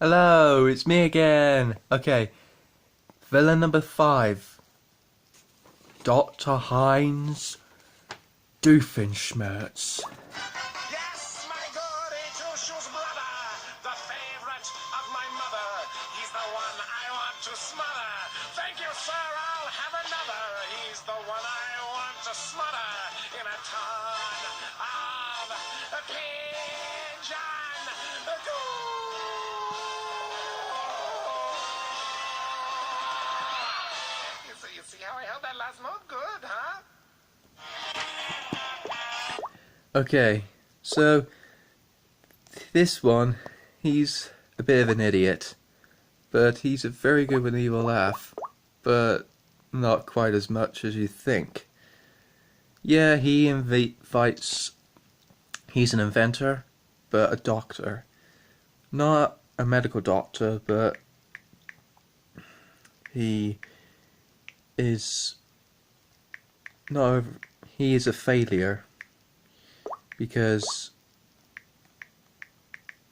Hello, it's me again. Okay, villain number 5, Dr. Heinz Doofenshmirtz. Yes, my good Shoes brother, the favorite of my mother. He's the one I want to smother. Thank you, sir, I'll have another. He's the one I want to smother in a ton of pigeon goo. You see how I held that last note? Good, huh? Okay, so this one, he's a bit of an idiot, but he's a very good with an evil laugh, but not quite as much as you think. Yeah, he's an inventor, but a doctor. Not a medical doctor, but he is no, he is a failure because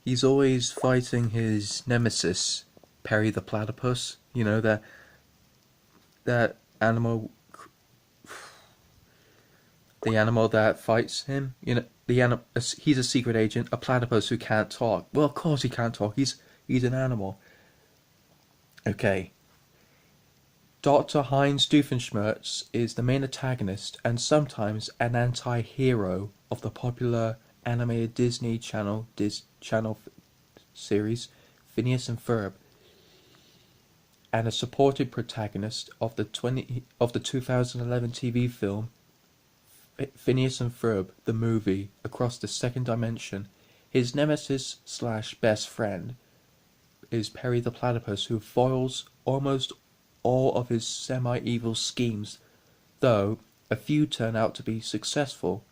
he's always fighting his nemesis, Perry the platypus. You know that animal, the animal that fights him. You know he's a secret agent, a platypus who can't talk. Well, of course he can't talk. He's an animal. Okay. Dr. Heinz Doofenshmirtz is the main antagonist and sometimes an anti-hero of the popular animated Disney Channel series Phineas and Ferb, and a supported protagonist of the 2011 TV film Phineas and Ferb, the movie, Across the Second Dimension. His nemesis slash best friend is Perry the Platypus, who foils almost all of his semi-evil schemes, though a few turn out to be successful.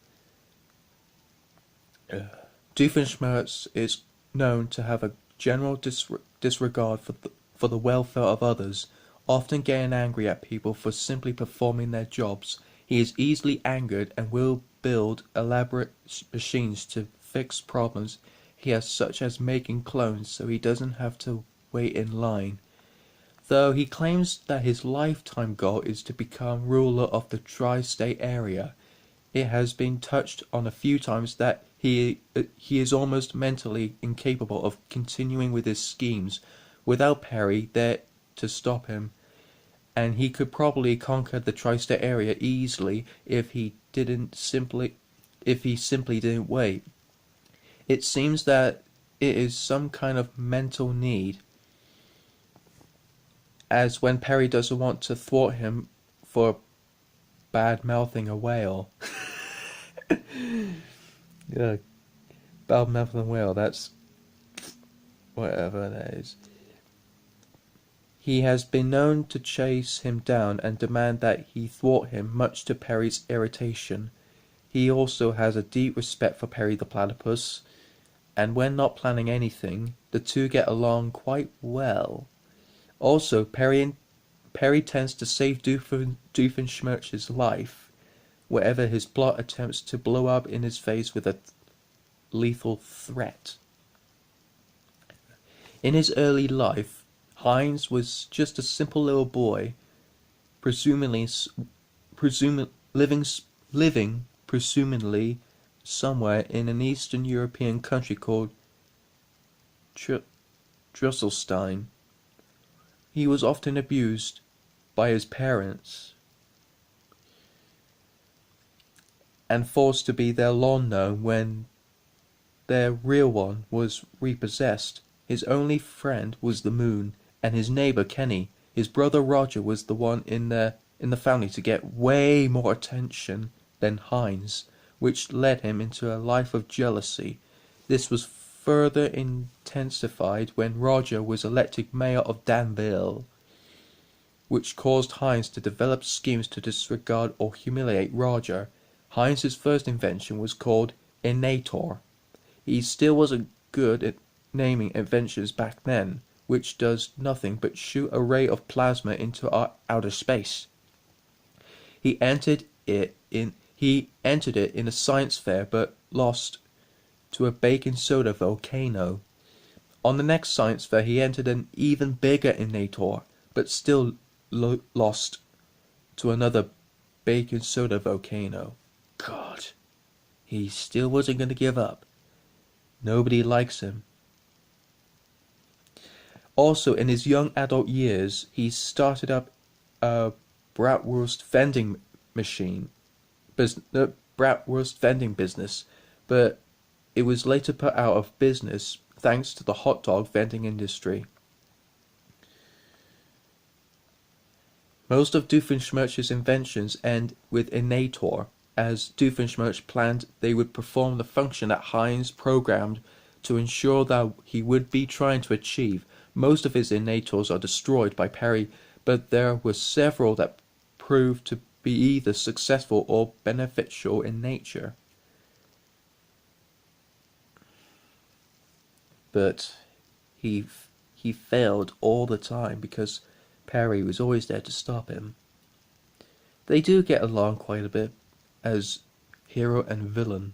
Doofenshmirtz is known to have a general disregard for the welfare of others, often getting angry at people for simply performing their jobs. He is easily angered and will build elaborate machines to fix problems he has, such as making clones so he doesn't have to wait in line. Though he claims that his lifetime goal is to become ruler of the tri-state area, it has been touched on a few times that he is almost mentally incapable of continuing with his schemes without Perry there to stop him, and he could probably conquer the tri-state area easily if he simply didn't wait. It seems that it is some kind of mental need, as when Perry doesn't want to thwart him for bad-mouthing a whale. Yeah, bad-mouthing a whale, that's whatever that is. He has been known to chase him down and demand that he thwart him, much to Perry's irritation. He also has a deep respect for Perry the Platypus, and when not planning anything, the two get along quite well. Also, Perry tends to save Doofenshmirtz's life wherever his plot attempts to blow up in his face with a lethal threat. In his early life, Heinz was just a simple little boy, presumably living presumably somewhere in an Eastern European country called Drusselstein. He was often abused by his parents and forced to be their lawn gnome when their real one was repossessed. His only friend was the moon, and his neighbor Kenny. His brother Roger was the one in the family to get way more attention than Heinz, which led him into a life of jealousy. This was further intensified when Roger was elected mayor of Danville, which caused Heinz to develop schemes to disregard or humiliate Roger. Heinz's first invention was called Innator. He still wasn't good at naming inventions back then, which does nothing but shoot a ray of plasma into outer space. He entered it in a science fair, but lost to a baking soda volcano. On the next science fair, he entered an even bigger Innator, but still lost to another baking soda volcano. God, he still wasn't going to give up. Nobody likes him. Also, in his young adult years, he started up a bratwurst vending business, but it was later put out of business thanks to the hot dog vending industry. Most of Doofenshmirtz's inventions end with Innator, as Doofenshmirtz planned they would perform the function that Heinz programmed to ensure that he would be trying to achieve. Most of his Innators are destroyed by Perry, but there were several that proved to be either successful or beneficial in nature. But he failed all the time because Perry was always there to stop him. They do get along quite a bit as hero and villain.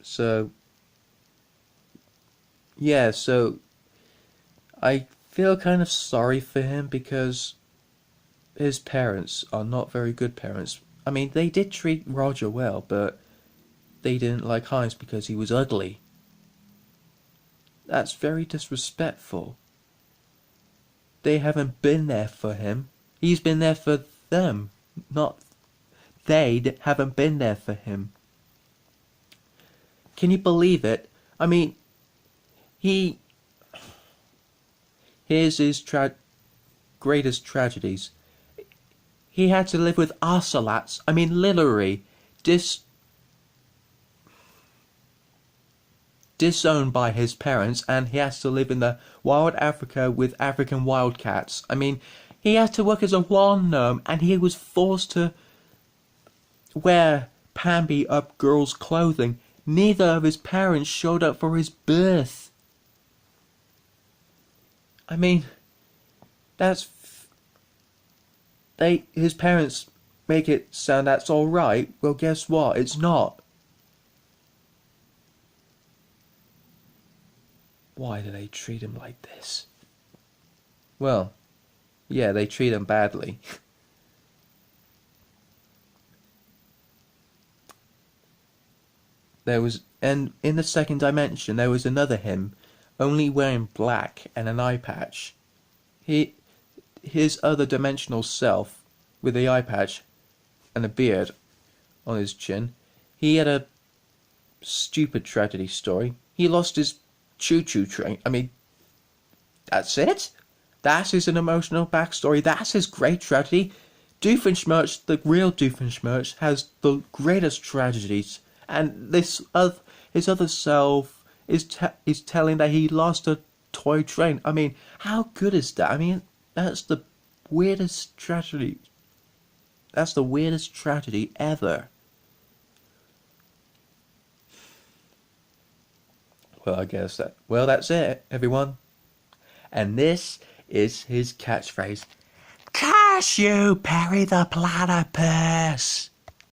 So I feel kind of sorry for him because his parents are not very good parents. I mean, they did treat Roger well, but they didn't like Heinz because he was ugly. That's very disrespectful. They haven't been there for him. He's been there for them, not they haven't been there for him. Can you believe it? I mean, here's his greatest tragedies. He had to live with ocelots. I mean, literally, disowned by his parents, and he has to live in the wild Africa with African wildcats. I mean, he had to work as a lawn gnome, and he was forced to wear pamby-up girls' clothing. Neither of his parents showed up for his birth. I mean, his parents make it sound that's alright. Well, guess what? It's not. Why do they treat him like this? Well, yeah, they treat him badly. And in the second dimension, there was another him, only wearing black and an eye patch. His other dimensional self, with the eye patch and a beard on his chin, he had a stupid tragedy story. He lost his choo-choo train. I mean, that's it? That is an emotional backstory. That's his great tragedy. Doofenshmirtz, the real Doofenshmirtz, has the greatest tragedies. And his other self is telling that he lost a toy train. I mean, how good is that? I mean, that's the weirdest tragedy. That's the weirdest tragedy ever. Well, I guess that's it, everyone. And this is his catchphrase. Curse you, Perry the Platypus!